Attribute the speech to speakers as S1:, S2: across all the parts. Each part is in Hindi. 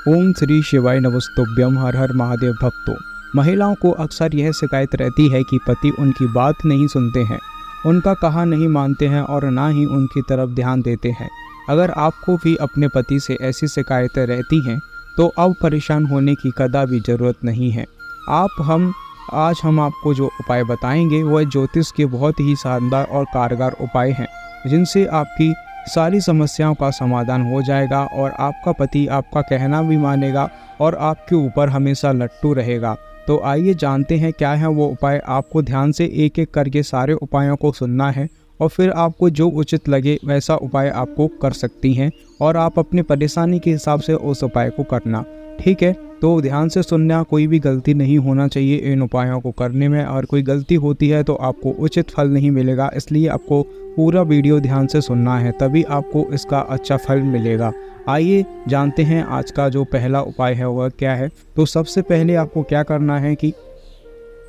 S1: ओम श्री शिवाय नमस्तुभ्यम। हर हर महादेव भक्तों। महिलाओं को अक्सर यह शिकायत रहती है कि पति उनकी बात नहीं सुनते हैं, उनका कहा नहीं मानते हैं और ना ही उनकी तरफ ध्यान देते हैं। अगर आपको भी अपने पति से ऐसी शिकायतें रहती हैं तो अब परेशान होने की कदापि ज़रूरत नहीं है। आज हम आपको जो उपाय बताएंगे वह ज्योतिष के बहुत ही शानदार और कारगर उपाय हैं, जिनसे आपकी सारी समस्याओं का समाधान हो जाएगा और आपका पति आपका कहना भी मानेगा और आपके ऊपर हमेशा लट्टू रहेगा। तो आइए जानते हैं क्या है वो उपाय। आपको ध्यान से एक एक करके सारे उपायों को सुनना है और फिर आपको जो उचित लगे वैसा उपाय आपको कर सकती हैं और आप अपनी परेशानी के हिसाब से उस उपाय को करना, ठीक है। तो ध्यान से सुनना, कोई भी गलती नहीं होना चाहिए इन उपायों को करने में, और कोई गलती होती है तो आपको उचित फल नहीं मिलेगा। इसलिए आपको पूरा वीडियो ध्यान से सुनना है, तभी आपको इसका अच्छा फल मिलेगा। आइए जानते हैं आज का जो पहला उपाय है वह क्या है। तो सबसे पहले आपको क्या करना है कि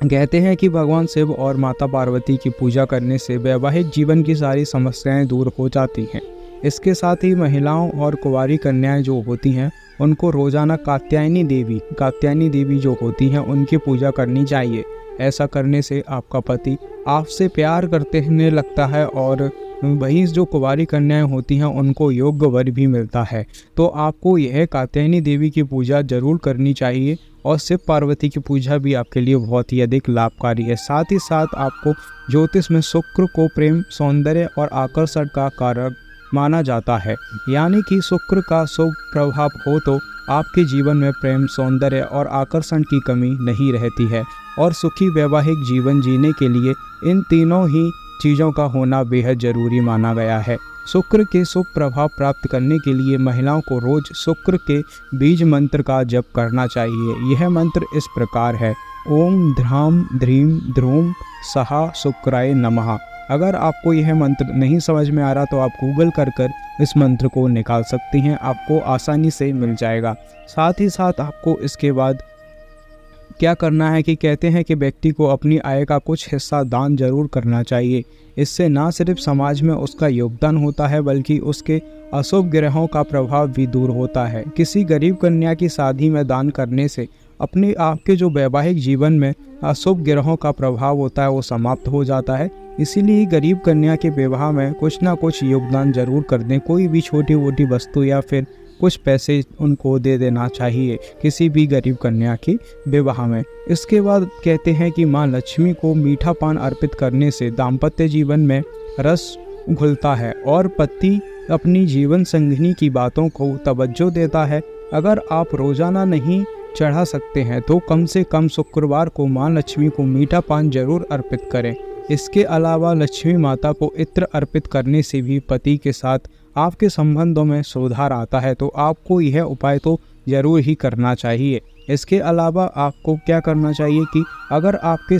S1: कहते हैं कि भगवान शिव और माता पार्वती की पूजा करने से वैवाहिक जीवन की सारी समस्याएं दूर हो जाती हैं। इसके साथ ही महिलाओं और कुंवारी कन्याएं जो होती हैं उनको रोजाना कात्यायनी देवी जो होती हैं उनकी पूजा करनी चाहिए। ऐसा करने से आपका पति आपसे प्यार करने लगता है और वहीं जो कुंवारी कन्याएं होती हैं उनको योग्य वर भी मिलता है। तो आपको यह कात्यायनी देवी की पूजा जरूर करनी चाहिए और शिव पार्वती की पूजा भी आपके लिए बहुत ही अधिक लाभकारी है। साथ ही साथ आपको ज्योतिष में शुक्र को प्रेम, सौंदर्य और आकर्षण का कारक माना जाता है, यानी कि शुक्र का शुभ प्रभाव हो तो आपके जीवन में प्रेम, सौंदर्य और आकर्षण की कमी नहीं रहती है और सुखी वैवाहिक जीवन जीने के लिए इन तीनों ही चीज़ों का होना बेहद जरूरी माना गया है। शुक्र के शुभ प्रभाव प्राप्त करने के लिए महिलाओं को रोज शुक्र के बीज मंत्र का जप करना चाहिए। यह मंत्र इस प्रकार है: ओम ध्राम ध्रीम ध्रूम सहा शुक्राय नमः। अगर आपको यह मंत्र नहीं समझ में आ रहा तो आप गूगल कर इस मंत्र को निकाल सकती हैं, आपको आसानी से मिल जाएगा। साथ ही साथ आपको इसके बाद क्या करना है कि कहते हैं कि व्यक्ति को अपनी आय का कुछ हिस्सा दान जरूर करना चाहिए। इससे न सिर्फ समाज में उसका योगदान होता है बल्कि उसके अशुभ ग्रहों का प्रभाव भी दूर होता है। किसी गरीब कन्या की शादी में दान करने से अपने आपके जो वैवाहिक जीवन में अशुभ ग्रहों का प्रभाव होता है वो समाप्त हो जाता है। इसीलिए गरीब कन्या के विवाह में कुछ ना कुछ योगदान जरूर कर दें। कोई भी छोटी मोटी वस्तु या फिर कुछ पैसे उनको दे देना चाहिए किसी भी गरीब कन्या के विवाह में। इसके बाद कहते हैं कि माँ लक्ष्मी को मीठा पान अर्पित करने से दाम्पत्य जीवन में रस घुलता है और पति अपनी जीवन संगिनी की बातों को तवज्जो देता है। अगर आप रोजाना नहीं चढ़ा सकते हैं तो कम से कम शुक्रवार को माँ लक्ष्मी को मीठा पान जरूर अर्पित करें। इसके अलावा लक्ष्मी माता को इत्र अर्पित करने से भी पति के साथ आपके संबंधों में सुधार आता है। तो आपको यह उपाय तो जरूर ही करना चाहिए। इसके अलावा आपको क्या करना चाहिए कि अगर आपके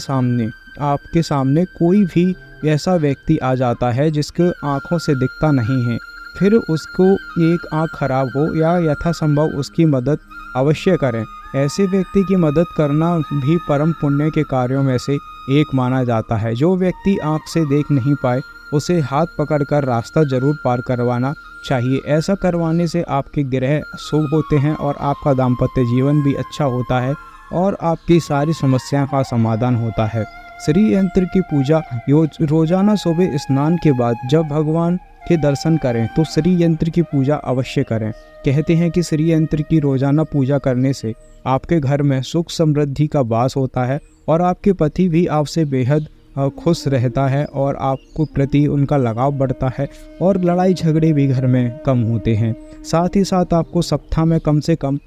S1: सामने कोई भी ऐसा व्यक्ति आ जाता है जिसके आँखों से दिखता नहीं है, फिर उसको एक आँख खराब हो या यथासंभव उसकी मदद अवश्य करें। ऐसे व्यक्ति की मदद करना भी परम पुण्य के कार्यों में से एक माना जाता है। जो व्यक्ति आँख से देख नहीं पाए उसे हाथ पकड़कर रास्ता जरूर पार करवाना चाहिए। ऐसा करवाने से आपके ग्रह शुभ होते हैं और आपका दाम्पत्य जीवन भी अच्छा होता है और आपकी सारी समस्याओं का समाधान होता है। श्री यंत्र की पूजा रोजाना सुबह स्नान के बाद जब भगवान के दर्शन करें तो श्री यंत्र की पूजा अवश्य करें। कहते हैं कि श्री यंत्र की रोजाना पूजा करने से आपके घर में सुख समृद्धि का वास होता है और आपके पति भी आपसे बेहद खुश रहता है और आपको प्रति उनका लगाव बढ़ता है और लड़ाई झगड़े भी घर में कम होते हैं। साथ ही साथ आपको सप्ताह में कम से कम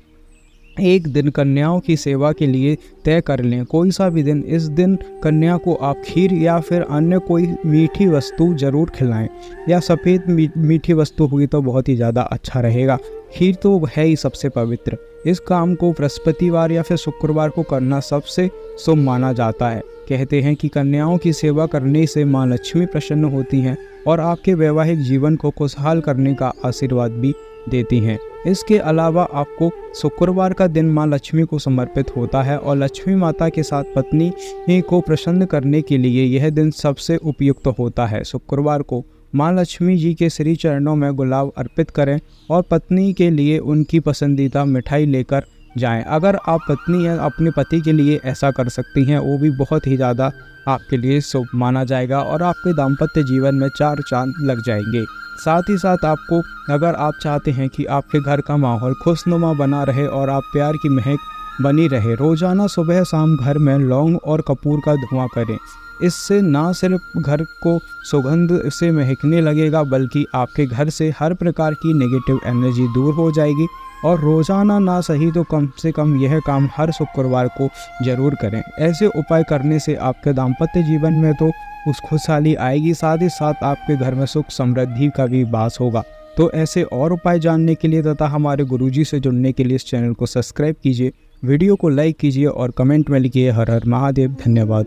S1: एक दिन कन्याओं की सेवा के लिए तय कर लें, कोई सा भी दिन। इस दिन कन्या को आप खीर या फिर अन्य कोई मीठी वस्तु जरूर खिलाएं, या सफ़ेद मीठी वस्तु हुई तो बहुत ही ज़्यादा अच्छा रहेगा। खीर तो है ही सबसे पवित्र। इस काम को बृहस्पतिवार या फिर शुक्रवार को करना सबसे शुभ माना जाता है। कहते हैं कि कन्याओं की सेवा करने से माँ लक्ष्मी प्रसन्न होती हैं और आपके वैवाहिक जीवन को खुशहाल करने का आशीर्वाद भी देती हैं। इसके अलावा आपको शुक्रवार का दिन माँ लक्ष्मी को समर्पित होता है और लक्ष्मी माता के साथ पत्नी को प्रसन्न करने के लिए यह दिन सबसे उपयुक्त होता है। शुक्रवार को माँ लक्ष्मी जी के श्री चरणों में गुलाब अर्पित करें और पत्नी के लिए उनकी पसंदीदा मिठाई लेकर जाएं। अगर आप पत्नी हैं, अपने पति के लिए ऐसा कर सकती हैं, वो भी बहुत ही ज़्यादा आपके लिए शुभ माना जाएगा और आपके दाम्पत्य जीवन में 4 चांद लग जाएंगे। साथ ही साथ आपको, अगर आप चाहते हैं कि आपके घर का माहौल खुशनुमा बना रहे और आप प्यार की महक बनी रहे, रोज़ाना सुबह शाम घर में लौंग और कपूर का धुआं करें। इससे ना सिर्फ घर को सुगंध से महकने लगेगा, बल्कि आपके घर से हर प्रकार की नेगेटिव एनर्जी दूर हो जाएगी। और रोज़ाना ना सही तो कम से कम यह काम हर शुक्रवार को ज़रूर करें। ऐसे उपाय करने से आपके दाम्पत्य जीवन में तो उस खुशहाली आएगी, साथ ही साथ आपके घर में सुख समृद्धि का भी वास होगा। तो ऐसे और उपाय जानने के लिए तथा हमारे गुरुजी से जुड़ने के लिए इस चैनल को सब्सक्राइब कीजिए, वीडियो को लाइक कीजिए और कमेंट में लिखिए हर हर महादेव। धन्यवाद।